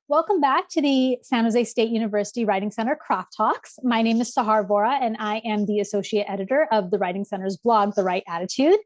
Welcome back to the San Jose State University Writing Center Craft Talks. My name is Sahar Vora, and I am the associate editor of the Writing Center's blog, The Right Attitude.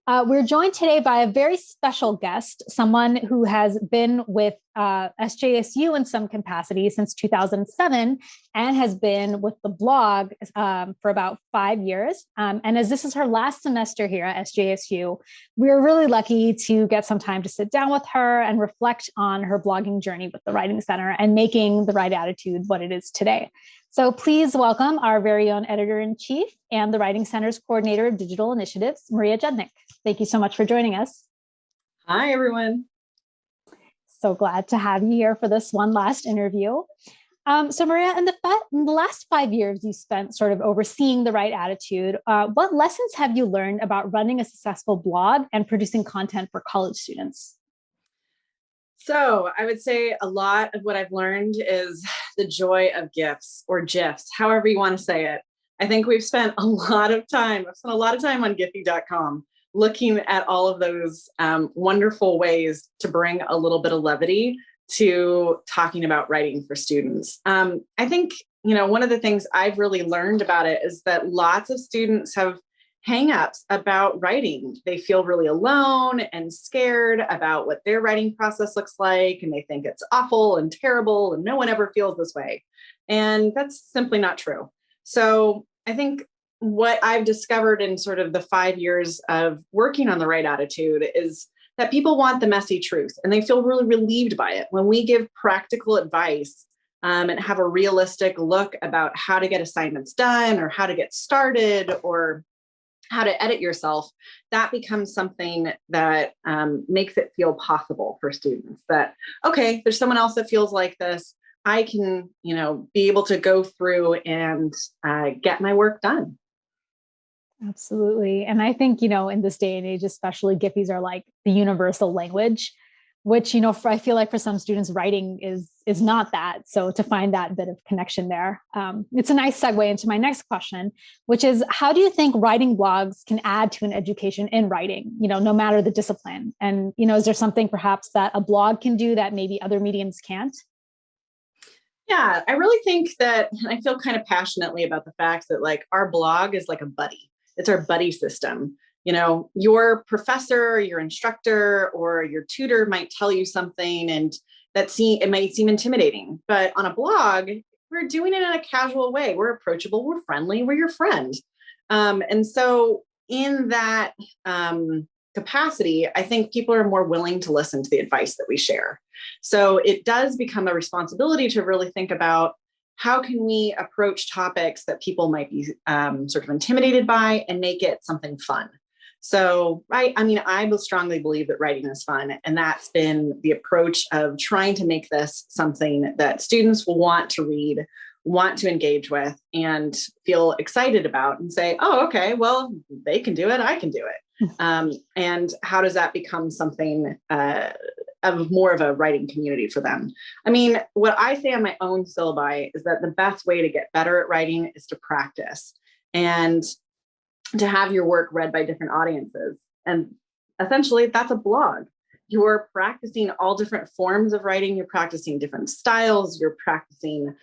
We're joined today by a very special guest, someone who has been with SJSU in some capacity since 2007 and has been with the blog for about 5 years. And as this is her last semester here at SJSU, we're really lucky to get some time to sit down with her and reflect on her blogging journey with the Writing Center and making The Right Attitude what it is today. So please welcome our very own editor-in-chief and the Writing Center's coordinator of digital initiatives, Maria Judnick. Thank you so much for joining us. Hi, everyone. So glad to have you here for this one last interview. So Maria, in the last 5 years you spent sort of overseeing The Right Attitude, what lessons have you learned about running a successful blog and producing content for college students? So I would say a lot of what I've learned is the joy of GIFs or GIFs, however you want to say it. I think I've spent a lot of time on Giphy.com looking at all of those wonderful ways to bring a little bit of levity to talking about writing for students. I think, one of the things I've really learned about it is that lots of students have hangups about writing. They feel really alone and scared about what their writing process looks like, and they think it's awful and terrible, and no one ever feels this way. And that's simply not true. So I think what I've discovered in sort of the 5 years of working on The Right Attitude is that people want the messy truth, and they feel really relieved by it. When we give practical advice and have a realistic look about how to get assignments done or how to get started or how to edit yourself, that becomes something that makes it feel possible for students that, okay, there's someone else that feels like this. I can, be able to go through and get my work done. Absolutely. And I think, in this day and age, especially Giphies are like the universal language, which, I feel like for some students, writing is not that. So to find that bit of connection there, it's a nice segue into my next question, which is, how do you think writing blogs can add to an education in writing, no matter the discipline? And, is there something perhaps that a blog can do that maybe other mediums can't? Yeah, I really think that I feel kind of passionately about the fact that like our blog is like a buddy. It's our buddy system. Your professor, your instructor, or your tutor might tell you something and it might seem intimidating, but on a blog, we're doing it in a casual way. We're approachable, we're friendly, we're your friend. And so in that capacity, I think people are more willing to listen to the advice that we share. So it does become a responsibility to really think about how can we approach topics that people might be sort of intimidated by and make it something fun. So, I will strongly believe that writing is fun. And that's been the approach of trying to make this something that students will want to read, want to engage with, and feel excited about and say, oh, okay, well, they can do it, I can do it. And how does that become something of more of a writing community for them? What I say on my own syllabi is that the best way to get better at writing is to practice and to have your work read by different audiences. And essentially that's a blog. You're practicing all different forms of writing. You're practicing different styles. You're practicing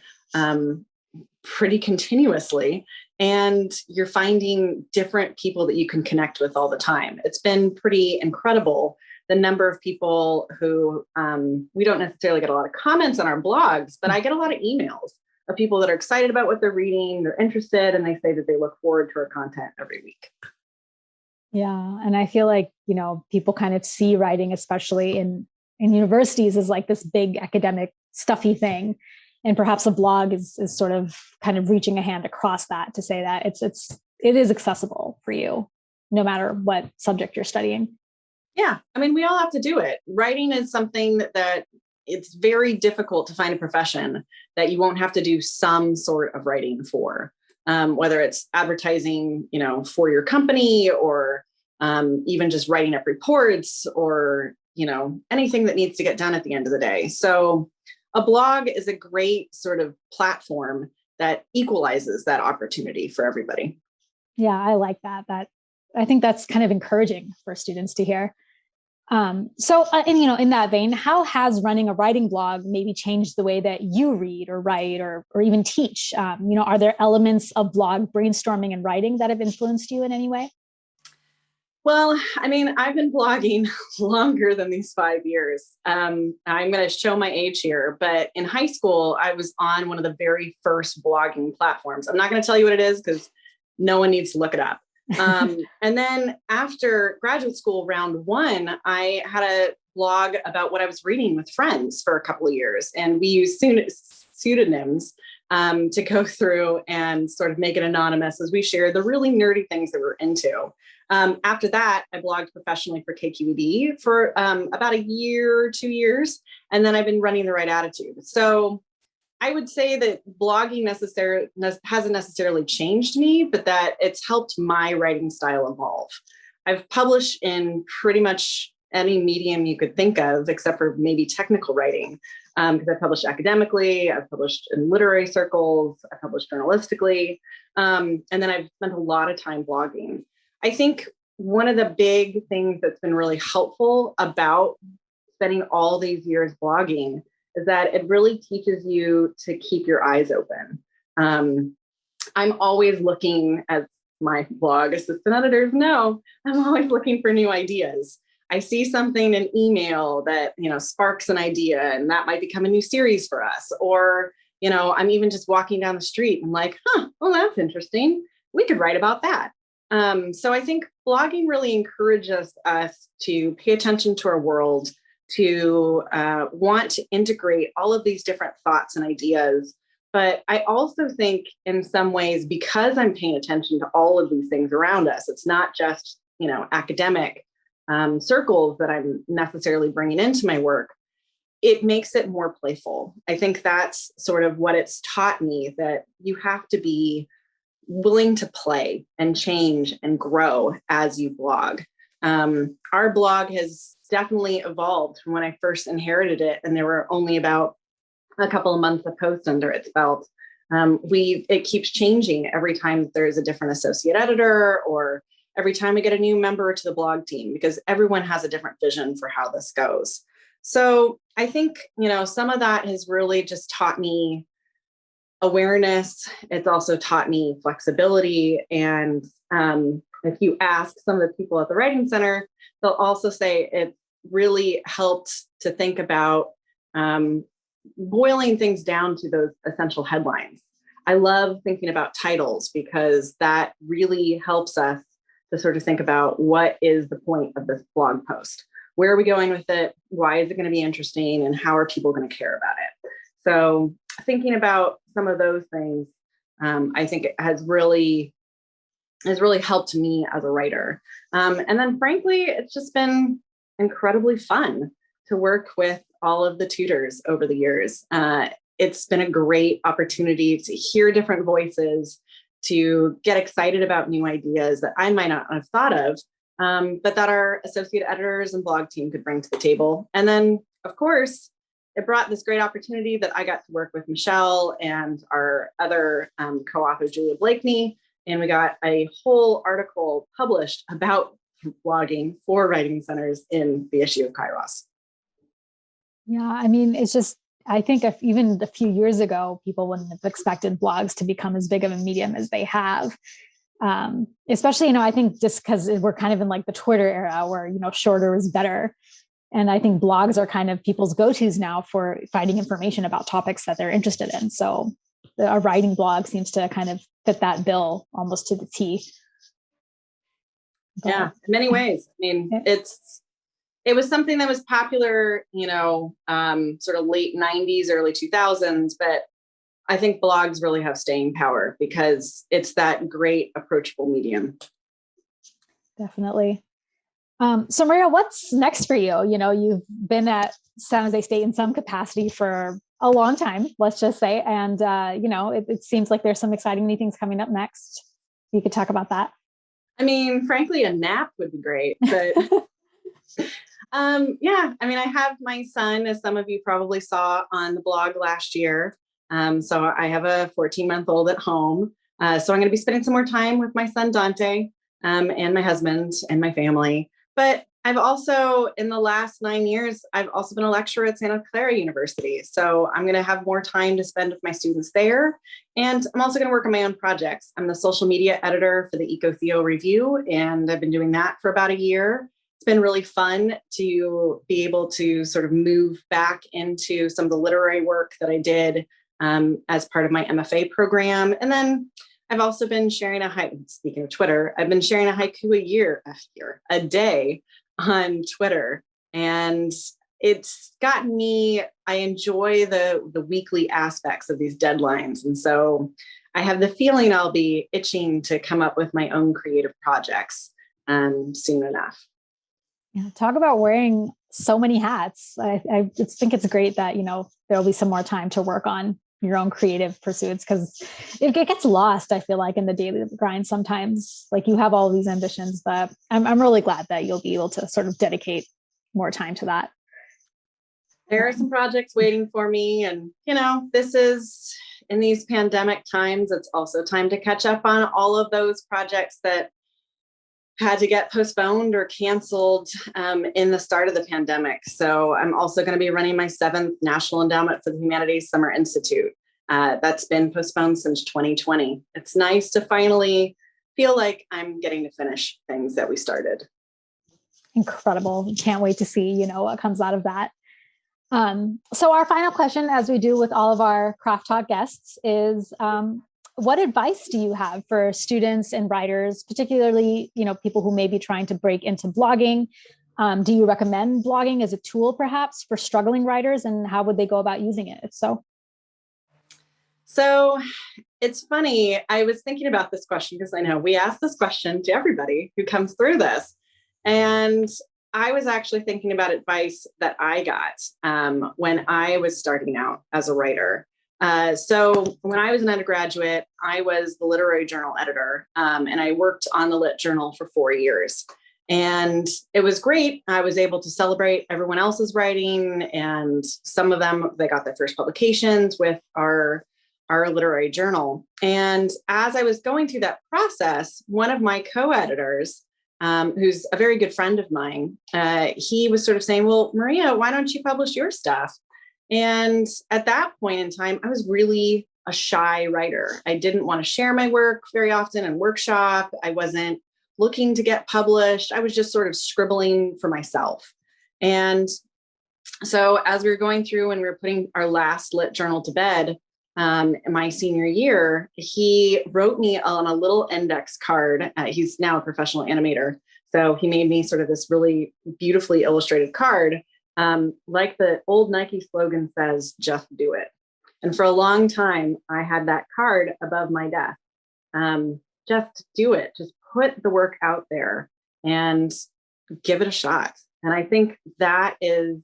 pretty continuously. And you're finding different people that you can connect with all the time. It's been pretty incredible, the number of people who, we don't necessarily get a lot of comments on our blogs, but I get a lot of emails of people that are excited about what they're reading, they're interested, and they say that they look forward to our content every week. Yeah. And I feel like, people kind of see writing, especially in universities, as like this big academic stuffy thing. And perhaps a blog is sort of kind of reaching a hand across that to say that it is accessible for you, no matter what subject you're studying. Yeah. We all have to do it. Writing is something that it's very difficult to find a profession that you won't have to do some sort of writing for, whether it's advertising, for your company or even just writing up reports or, anything that needs to get done at the end of the day. So a blog is a great sort of platform that equalizes that opportunity for everybody. Yeah, I like that. I think that's kind of encouraging for students to hear. And in that vein, how has running a writing blog maybe changed the way that you read or write or even teach? Are there elements of blog brainstorming and writing that have influenced you in any way? Well, I mean, I've been blogging longer than these 5 years. I'm going to show my age here, but in high school, I was on one of the very first blogging platforms. I'm not going to tell you what it is because no one needs to look it up. And then after graduate school, round one, I had a blog about what I was reading with friends for a couple of years. And we used pseudonyms to go through and sort of make it anonymous as we shared the really nerdy things that we're into. After that, I blogged professionally for KQED for about a year, 2 years, and then I've been running The Right Attitude. So I would say that blogging hasn't necessarily changed me, but that it's helped my writing style evolve. I've published in pretty much any medium you could think of, except for maybe technical writing, because I published academically, I've published in literary circles, I published journalistically, and then I've spent a lot of time blogging. I think one of the big things that's been really helpful about spending all these years blogging is that it really teaches you to keep your eyes open. I'm always looking, as my blog assistant editors know, I'm always looking for new ideas. I see something in email that, sparks an idea and that might become a new series for us. Or, I'm even just walking down the street and like, well, that's interesting. We could write about that. So I think blogging really encourages us to pay attention to our world, to want to integrate all of these different thoughts and ideas. But I also think in some ways, because I'm paying attention to all of these things around us, it's not just, academic circles that I'm necessarily bringing into my work. It makes it more playful. I think that's sort of what it's taught me, that you have to be willing to play and change and grow as you blog. Our blog has definitely evolved from when I first inherited it, and there were only about a couple of months of posts under its belt. It keeps changing every time there's a different associate editor, or every time we get a new member to the blog team, because everyone has a different vision for how this goes. So I think, some of that has really just taught me awareness. It's also taught me flexibility. And if you ask some of the people at the Writing Center, they'll also say it really helped to think about boiling things down to those essential headlines. I love thinking about titles because that really helps us to sort of think about what is the point of this blog post? Where are we going with it? Why is it going to be interesting? And how are people going to care about it? So thinking about some of those things, I think it has really helped me as a writer. And then frankly, it's just been incredibly fun to work with all of the tutors over the years. It's been a great opportunity to hear different voices, to get excited about new ideas that I might not have thought of, but that our associate editors and blog team could bring to the table. And then, of course, it brought this great opportunity that I got to work with Michelle and our other co-author, Julia Blakeney, and we got a whole article published about blogging for writing centers in the issue of Kairos. Yeah, I mean, it's just, I think even a few years ago, people wouldn't have expected blogs to become as big of a medium as they have. Especially, I think just because we're kind of in like the Twitter era where, shorter is better. And I think blogs are kind of people's go-tos now for finding information about topics that they're interested in. So a writing blog seems to kind of fit that bill almost to the T. Yeah, in many ways. I mean, it was something that was popular, sort of late 90s, early 2000s, but I think blogs really have staying power because it's that great approachable medium. Definitely. So Maria, what's next for you? You've been at San Jose State in some capacity for a long time, let's just say. And, it seems like there's some exciting new things coming up next. You could talk about that. I mean, frankly, a nap would be great, but yeah, I mean, I have my son, as some of you probably saw on the blog last year. So I have a 14-month-old at home. So I'm going to be spending some more time with my son, Dante, and my husband and my family. But I've also, in the last 9 years, I've also been a lecturer at Santa Clara University. So I'm going to have more time to spend with my students there. And I'm also going to work on my own projects. I'm the social media editor for the EcoTheo Review, and I've been doing that for about a year. It's been really fun to be able to sort of move back into some of the literary work that I did as part of my MFA program. And then I've also been sharing speaking of Twitter, I've been sharing a haiku a day on Twitter. And it's gotten me, I enjoy the weekly aspects of these deadlines. And so I have the feeling I'll be itching to come up with my own creative projects soon enough. Yeah, talk about wearing so many hats. I just think it's great that, there'll be some more time to work on your own creative pursuits, because it gets lost, I feel like, in the daily grind sometimes. Like, you have all these ambitions, but I'm really glad that you'll be able to sort of dedicate more time to that. There are some projects waiting for me, and this is, in these pandemic times, it's also time to catch up on all of those projects that had to get postponed or canceled in the start of the pandemic. So I'm also going to be running my 7th National Endowment for the Humanities Summer Institute. That's been postponed since 2020. It's nice to finally feel like I'm getting to finish things that we started. Incredible. Can't wait to see, what comes out of that. So our final question, as we do with all of our Craft Talk guests, is what advice do you have for students and writers, particularly, people who may be trying to break into blogging? Do you recommend blogging as a tool, perhaps, for struggling writers, and how would they go about using it, if so? So it's funny. I was thinking about this question because I know we ask this question to everybody who comes through this. And I was actually thinking about advice that I got when I was starting out as a writer. So when I was an undergraduate, I was the literary journal editor, and I worked on the Lit Journal for 4 years. And it was great. I was able to celebrate everyone else's writing, and some of them, they got their first publications with our literary journal. And as I was going through that process, one of my co-editors, who's a very good friend of mine, he was sort of saying, well, Maria, why don't you publish your stuff? And at that point in time, I was really a shy writer. I didn't want to share my work very often and workshop. I wasn't looking to get published. I was just sort of scribbling for myself. And so as we were going through and we were putting our last Lit journal to bed, my senior year, he wrote me on a little index card. He's now a professional animator. So he made me sort of this really beautifully illustrated card. Like the old Nike slogan says, just do it. And for a long time, I had that card above my desk. Just do it. Just put the work out there and give it a shot. And I think that is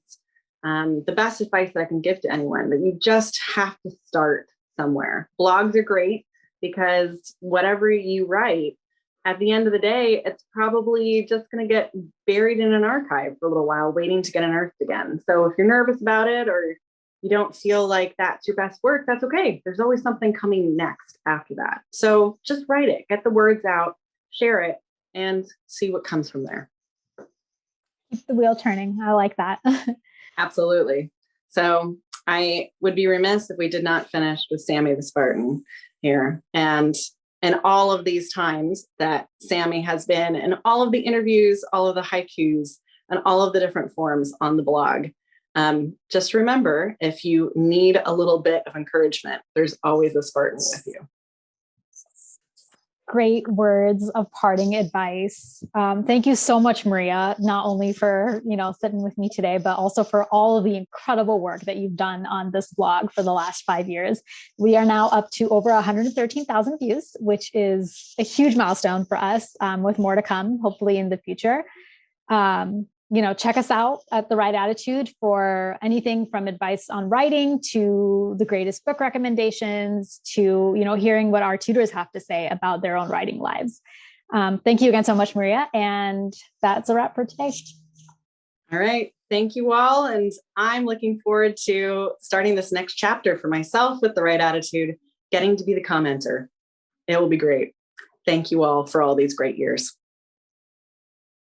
the best advice that I can give to anyone, that you just have to start somewhere. Blogs are great because whatever you write, at the end of the day, it's probably just going to get buried in an archive for a little while, waiting to get unearthed again. So if you're nervous about it, or you don't feel like that's your best work, that's okay. There's always something coming next after that. So just write it, get the words out, share it, and see what comes from there. Keep the wheel turning. I like that. Absolutely. So I would be remiss if we did not finish with Sammy the Spartan here. And all of these times that Sammy has been, and all of the interviews, all of the haikus, and all of the different forms on the blog, just remember, if you need a little bit of encouragement, there's always a Spartan with you. Great words of parting advice. Thank you so much, Maria, not only for, sitting with me today, but also for all of the incredible work that you've done on this blog for the last 5 years. We are now up to over 113,000 views, which is a huge milestone for us, with more to come, hopefully in the future. Check us out at The Right Attitude for anything from advice on writing to the greatest book recommendations to, hearing what our tutors have to say about their own writing lives. Thank you again so much, Maria. And that's a wrap for today. All right. Thank you all. And I'm looking forward to starting this next chapter for myself with The Right Attitude, getting to be the commenter. It will be great. Thank you all for all these great years.